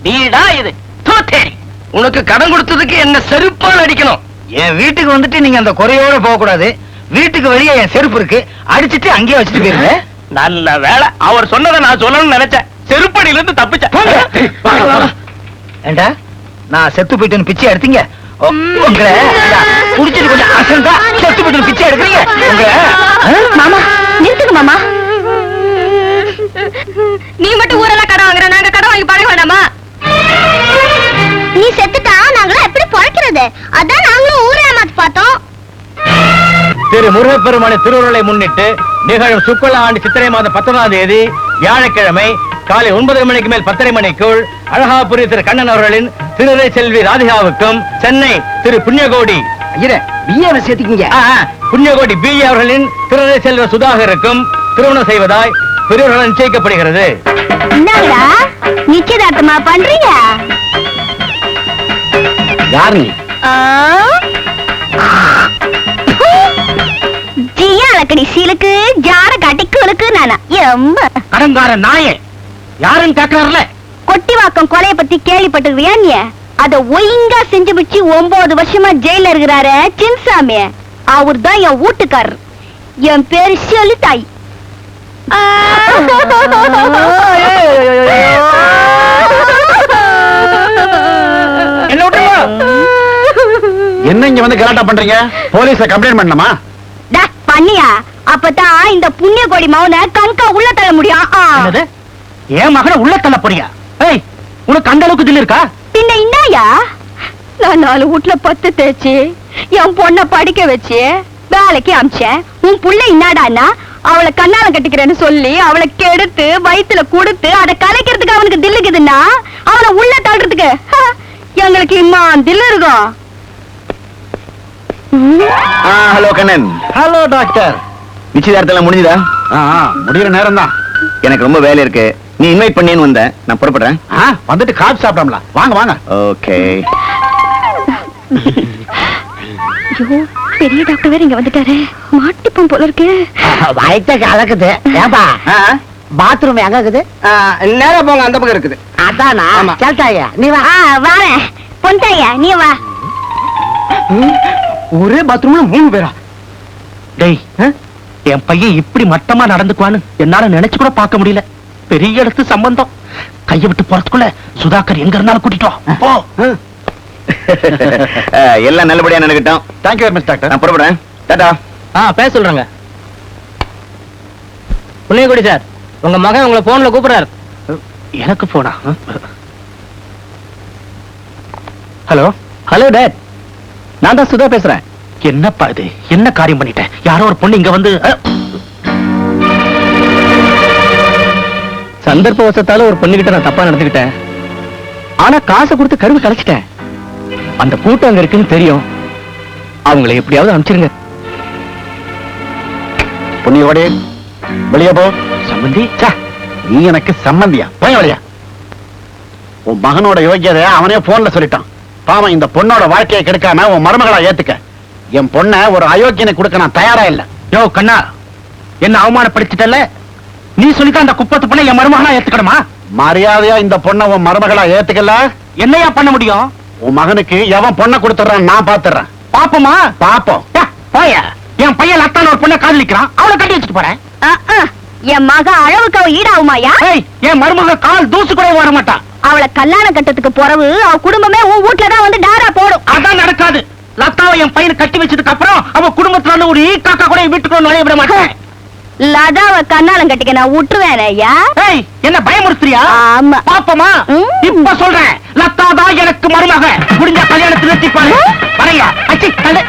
நீடா இது தோத்தேரி. உனக்கு கடன் கொடுத்ததுக்கு என்ன செருப்பால் அடிக்கணும். என் வீட்டுக்கு வந்துட்டு நீங்க அந்த குறையோட போக கூடாது. வீட்டுக்கு வெளியே என் செருப்பு இருக்கு, அடிச்சிட்டு அங்கேயே வச்சுட்டு போயிருங்க. நல்ல வேலை, அவர் சொன்னதை நான் சொல்லணும்னு நினைச்சேன். செருப்படியில இருந்து தப்பிச்சேன். ஏண்டா, நான் செத்து போயிட்டேன்னு பிச்சை எடுத்தீங்க? உங்களை குடிச்சிட்டு கொஞ்சம் அசந்தா செத்து போயிட்டு பிச்சை எடுக்கிறீங்க உங்களை. மாமா நிறுத்துங்க மாமா. நீ மட்டும் ஊரெல்லாம் கடன் வாங்குற, நாங்க கடன் வாங்கி பழக வேண்டாமா? நீ செத்துட்டா நாங்களும் எப்படி பழக்கிறது? அதான் நாங்க திரு முருகப்பெருமான திருவுருளை முன்னிட்டு நிகழும் சுக்ல ஆண்டு சித்திரை மாதம் 19ஆம் தேதி வியாழக்கிழமை காலை 9 மணிக்கு மேல் 10:30 மணிக்குள் அழகாபுரி திரு கண்ணன் அவர்களின் திருரை செல்வி ராதிகாவுக்கும் சென்னை திரு புண்ணியகோடி புண்ணியகோடி பி அவர்களின் திருரை செல்வ சுதாகருக்கும் திருமணம் செய்வதாய் பெரியவர்கள் நிச்சயிக்கப்படுகிறது. என்னடா நிச்சயதார்த்தமா பண்றீங்க? யார் நீ? ஜியாலக்கடி சீலுக்கு ஜார காட்டி குலுக்கு நானா எம்ப கடங்கார நாயே யாருன்னு கேட்கறாருல. கொட்டிவாக்கம் கொலைய பத்தி கேள்விப்பட்டிருக்கியா நீ? அத ஒழுங்கா செஞ்சு பிடிச்சு 9 வருஷமா ஜெயில இருக்கிறாரு சின்சாமி. அவர் தான் என் வீட்டுக்காரர். என் பேரு செலுத்தாய். என்ன இங்க வந்து கலாட்டா பண்றீங்க? போலீஸ்ல கம்ப்ளைண்ட் பண்ணலாமா? பண்ணியா? அப்பதான் இந்த புண்ணிய கோடி மௌன கங்கா உள்ள தள்ள முடியும். என் மகனை உள்ள தள்ள போறியா? ஏய், உனக்கு அந்த அளவுக்கு தில் இருக்கா? பின்ன என்னயா? நான் 4 வீட்டுல 10 தேய்ச்சி என் பொண்ண படிக்க வச்சு வேலைக்கு அமிச்சேன். உன் புள்ள இன்னாடான்னா அவளை கண்ணால கட்டிக்கிறேன்னு சொல்லி அவளை கெடுத்து வயித்துல கொடுத்து அதை கலைக்கிறதுக்கு அவனுக்கு தில்லுக்குதுன்னா அவனை உள்ள தள்ளுறதுக்கு எங்களுக்கு இம்மா தில்லு இருக்கும். ஹலோ கண்ணன். Hello doctor. நிச்சயதார்த்தம் முடிஞ்சுதா? முடிகிற நேரம் தான். எனக்கு ரொம்ப வேலை இருக்கு. நீ இன்வைட் பண்ணேன்னு வந்தேன். நான் புறப்படுறேன். வந்துட்டு காபி சாப்பிடலாம்ல. வாங்க வாங்க. ஓகே. ஐயோ, பெரிய டாக்டர் வேற இங்க வந்துட்டாரு. மாட்டிப்போம் போல இருக்கு. வயிற்ற கலக்குது. ஏப்பா பாத்ரூம் எங்க இருக்குது? நேரா போங்க, அந்த பக்கம் இருக்குது. அதானா? சேல்தாயா நீ வா. வாரேன். பொன்தாயா நீ வா. ஒரே பாத்ரூம்ல 3 பேரா? டேய், என் பையன் இப்படி மட்டமா நடந்துக்குவான்னு என்னால நினைச்சு கூட பார்க்க முடியல. பெரிய இடத்து சம்பந்தம். கைய விட்டு போறதுக்குள்ள சுதாகர் எங்க இருந்தாலும் கூட்டிட்டு வா. போ. எல்லாம் நல்லபடியா நடக்கட்டும். Thank you very much doctor. நான் புறப்படுறேன். டாடா. பேச சொல்றேங்க. புண்ணியகுடி சார், உங்க மகன் உங்களை போன்ல கூப்பிடுறாரு. எனக்கு போனா? ஹலோ. ஹலோ டேட், நான் தான் சுதா பேசுறேன். என்னப்பா இது? என்ன காரியம் பண்ணிட்டேன்? யாரோ ஒரு பொண்ணு இங்க வந்து சந்தர்ப்பவசத்தால ஒரு பொண்ணுகிட்ட நான் தப்பா நடந்துக்கிட்டேன். ஆனா காசை கொடுத்து கருவு கலைச்சிட்டேன். அந்த கூட்டம் அங்க இருக்குன்னு தெரியும். அவங்களை எப்படியாவது அனுப்பிச்சிருங்க. பொண்ணியோட வெளியே போ. சம்பந்தி, நீ எனக்கு சம்பந்தியா? போய் வழியா. உன் மகனோட யோகியதை அவனே போன்ல சொல்லிட்டான். பாவம், இந்த பொண்ணோட வாழ்க்கையை கெடுக்காம உன் மருமகளா ஏத்துக்க. என் பொண்ண ஒரு அயோக்கியனை கொடுக்க நான் தயாரா இல்ல. யோ கண்ணா, என்ன அவமானப்படுத்திட்டல? நீ சொல்லித்தான் அந்த குப்பத்து பொண்ணை என் மருமகளா ஏத்துக்கணுமா? மரியாதையா இந்த பொண்ணை உன் மருமகளா ஏத்துக்கல என்னையா பண்ண முடியும்? உன் மகனுக்கு எவன் பொண்ணை கொடுத்துறான் நான் பாத்துறேன். பாப்போமா? பாப்போம். போய, என் பையன் லத்தான ஒரு பொண்ணை காதலிக்கிறான். அவளை கட்டி வச்சுட்டு போறேன். என் மக அளவுக்கு அவ ஈடாகுமாயா? என் மருமக கால் தூசு கூட வர மாட்டா. அவளை கல்யாண கட்டத்துக்கு போறவு அவ குடும்பமே உன் வீட்டுலதான் வந்து டாரா போடும். அதான் நடக்காது. லதாவை என் பையனை கட்டி வச்சதுக்கு அப்புறம் அவ குடும்பத்துல இருந்து ஒரு காக்கா கூட வீட்டுக்குள்ள நுழைய விட மாட்டேன். லதாவை கண்ணாலம் கட்டிக்க நான் விட்டுருவேன் ஐயா. என்ன பயமுறுத்துறியா? ஆமா. பாப்பமா? இப்ப சொல்றேன், லதா தான் எனக்கு மருமக. முடிஞ்ச கல்யாணத்தை நிறுத்திப்பாரு. வரையா அச்சி தலை.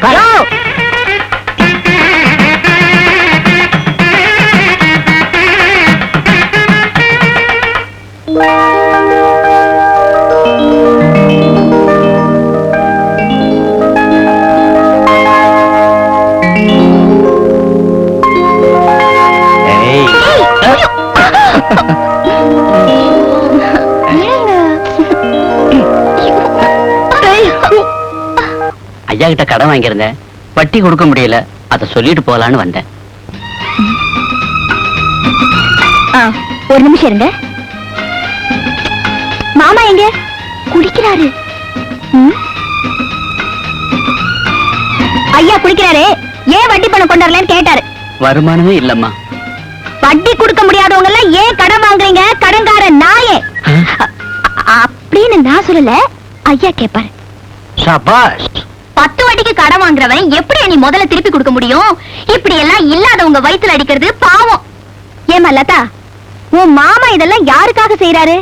ஐயா கிட்ட கடன் வாங்கியிருந்தேன், வட்டி கொடுக்க முடியல. அத சொல்லிட்டு போலான்னு வந்தேன். ஒரு நிமிஷம் இருங்க. மாமா எங்க குடிக்கிறாரு? ஐயா குடிக்கிறாரு, ஏன் வட்டி பணம் கொண்டாடலன்னு கேட்டாரு. வருமானமே இல்லம்மா. வட்டி கொடுக்க முடியாதவங்க எல்லாம் ஏன் கடன் வாங்குறீங்க கடன்கார நாயே? அப்படின்னு நான் சொல்லல, ஐயா கேப்பாரு. சபாஷ். 10 வட்டிக்கு கடன் வாங்குறவன் எப்படி நீ முதல்ல திருப்பி கொடுக்க முடியும்? இப்படி எல்லாம் இல்லாதவங்க வயித்துல அடிக்கிறது பாவம். ஏமா லதா, உன் மாமா இதெல்லாம் யாருக்காக செய்யறாரு?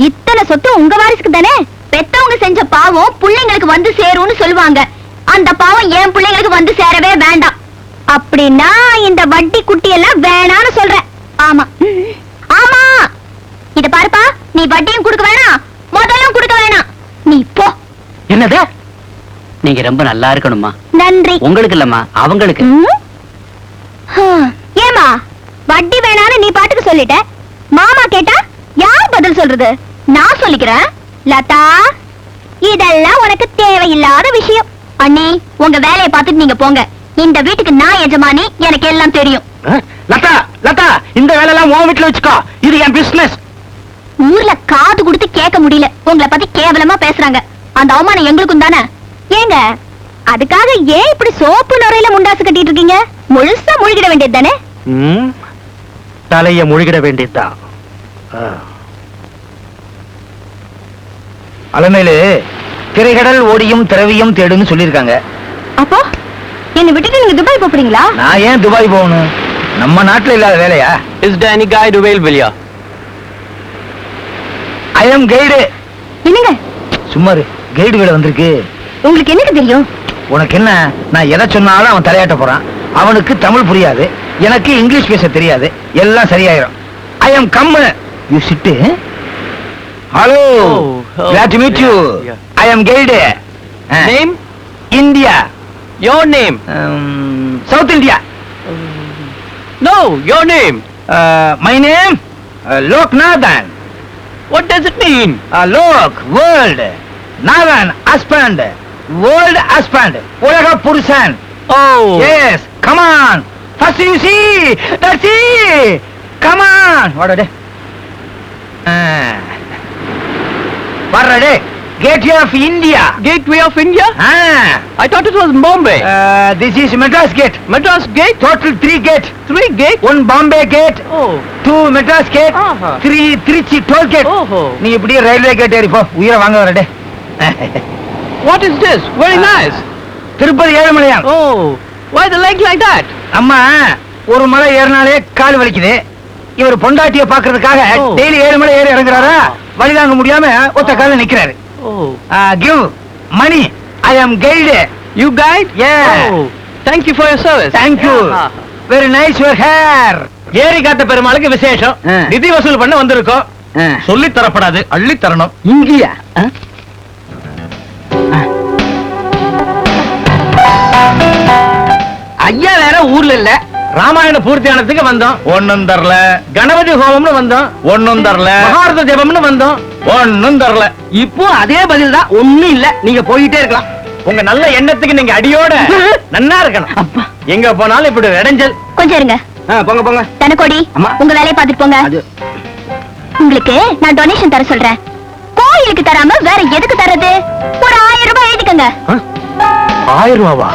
இத்தனை சொத்து உங்க வாரிசுக்கு தானே. பெத்தவங்க செஞ்ச பாவம் பிள்ளைங்களுக்கு வந்து சேரும்னு சொல்லுவாங்க. அந்த பாவம் என் பிள்ளைங்களுக்கு வந்து சேரவே வேண்டாம். அப்படின்னா இந்த வட்டி குட்டி எல்லாம் வேணான்னு சொல்றேன். ஆமா ஆமா, இத பாருப்பா, நீ வட்டியும் கொடுக்க வேணாம், முதலும் கொடுக்க வேணாம், நீ போ. என்னது? நீங்க ரொம்ப நல்லா இருக்கணும்மா. நன்றி. உங்களுக்கு இல்லம்மா, அவங்களுக்கு. ஏமா வட்டி வேணான்னு நீ பாட்டுக்கு சொல்லிட்ட, மாமா கேட்டா யார் பதில் சொல்றது? நான் சொல்லிக்கிறேன். லதா, இதெல்லாம் உனக்கு தேவையில்லாத விஷயம். அண்ணி, உங்க வேலையை பார்த்துட்டு நீங்க போங்க. இந்த வீட்டுக்கு நான் எஜமானி, எனக்கு எல்லாம் தெரியும். லதா, லதா, இந்த வேலை எல்லாம் உன் வீட்டுல வச்சுக்கோ. இது என் பிசினஸ். ஊர்ல காது கொடுத்து கேட்க முடியல, உங்களை பத்தி கேவலமா பேசுறாங்க. அந்த அவமானம் எங்களுக்கும் தானே. ஏங்க, அதுக்காக ஏன் இப்படி சோப்பு நுரையில முண்டாசு கட்டிட்டு இருக்கீங்க? முழுசா முழுகிட வேண்டியது தானே? தலைய முழுகிட வேண்டியதுதான். அலமேலு திரைகடல் ஓடியும் திரவியும் தேடுன்னு சொல்லியிருக்காங்க. அப்போ என்ன விட்டுட்டு நீங்க துபாய் போறீங்களா? நான் ஏன் துபாய் போகணும்? நம்ம நாட்டுல இல்லாத வேலையா? இஸ் டேனி கைடு வேல்வெளியா? I am guide. என்னங்க சும்மாரு, கைடு வேலை வந்திருக்கு. உங்களுக்கு என்னங்க தெரியும்? உனக்கு என்ன? நான் எதை சொன்னாலும் அவன் தலையாட்ட போறான். அவனுக்கு தமிழ் புரியாது, எனக்கு இங்கிலீஷ் பேச தெரியாது. எல்லாம் சரியாயிரும். I am come. You sit. Hello, glad to meet you. I am guide. Name? India. Your name? South India. No, your name. My name Loknathan. What does it mean? Lok world, Nathan husband, world husband, உலக புருஷன். Oh. Yes, come on. First you see, that's it. Come on. வாடா. வாடா. Gateway of India. Gateway of India? I thought it was Bombay. This is Madras Gate. Madras Gate? Total 3 gate. 3 gate? 1 Bombay Gate, Oh. 2 Madras Gate, Aha. 3 Trichy Toll Gate. Oh. நீ இப்படியே railway gate ஏறி போ, உயிரை வாங்க வரடே. What is this? Very nice. Tirupati Ezhumalaiyan. Oh. Why the leg like that? அம்மா, ஒரு மலை ஏறினாலே கால் வலிக்குது. இவர் பொண்டாட்டிய பாக்குறதுக்காக Oh. டெய்லி 7 மலை ஏறி இறங்குறாரா? வலி தாங்க முடியாம ஒத்த கால நிக்கிறாரு. Oh. Give money. I am guide. You guide? Yeah. Oh. Thank you for your service. Thank you. Ah. Very nice your hair. ஏரி காத்த பெருமாளுக்கு விசேஷம். நிதி வசூல் பண்ண வந்திருக்கோம். சொல்லி தரப்படாது, அள்ளி தரணும். இங்கயா? ஐயா வேற ஊர்ல இல்ல. ராமாயண பூர்த்தியானத்துக்கு வந்தோம். ஒண்ணும் தரல. கணபதி ஹோமம்னு வந்தோம். ஒண்ணும் தரல. மகாரத ஜெபம்னு வந்தோம். ஒண்ணும் தரல. இப்போ அதே பதில் தான், ஒண்ணும் இல்ல. நீங்க போயிட்டே இருக்கலாம். உங்க நல்ல எண்ணத்துக்கு நீங்க அடியோட நன்னா இருக்கணும். எங்க போனாலும் இப்படி இடைஞ்சல். கொஞ்சம் இருங்க. போங்க போங்க. தனக்கோடி, அம்மா. உங்க வேலையை பார்த்துட்டு போங்க. உங்களுக்கு நான் டொனேஷன் தர சொல்றேன். கோயிலுக்கு தராம வேற எதுக்கு தர்றது? ஒரு 1000 ரூபாய் எழுதிக்கங்க. 1000 ரூபாவா?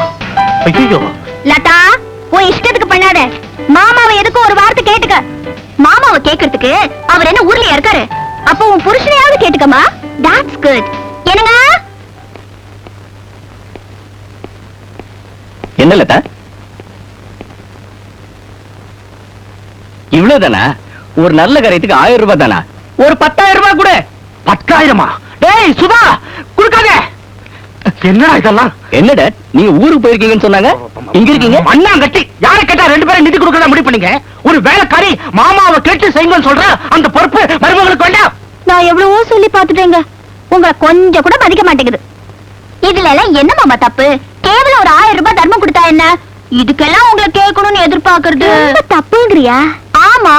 ஐயோ. லதா, உன் இஷ்டத்துக்கு பண்ணாத. மாமாவை எதுக்கும் ஒரு வார்த்தை கேட்டுக்க. மாமாவை கேட்கறதுக்கு அவர் என்ன ஊர்லயா இருக்காரு? அப்போ உன் புருஷனையாவது கேட்டுக்கமா. That's good. என்னங்க? என்ன லதா, இவ்வளவுதானா? ஒரு நல்ல காரியத்துக்கு 1000 ரூபாய் தானா? ஒரு 10,000 ரூபாய் கூட. 10,000மா? டேய் சுதா, குடுக்காத. என்ன இதெல்லாம்? என்னடா, நீங்க ஊருக்கு போயிருக்கீங்கன்னு சொன்னாங்க, இங்க இருக்கீங்க? அண்ணா கட்டி யாரை கேட்டா 2 பேரும் நிதி கொடுக்கறதா முடிவு பண்ணீங்க. ஒரு வேலைக்காரி மாமாவை கேட்டு செய்யுங்கன்னு சொல்ற, அந்த பொறுப்பு மருமகளுக்கு வேண்டாம். நான் எவ்வளவோ சொல்லி பாத்துட்டேங்க, உங்களை கொஞ்சம் கூட மதிக்க மாட்டேங்குது. இதுல எல்லாம் என்ன மாமா தப்பு? கேவலம் ஒரு 1000 ரூபாய் தர்மம் கொடுத்தா என்ன? இதுக்கெல்லாம் உங்களை கேட்கணும்னு எதிர்பார்க்கறது தப்புங்கிறியா? ஆமா.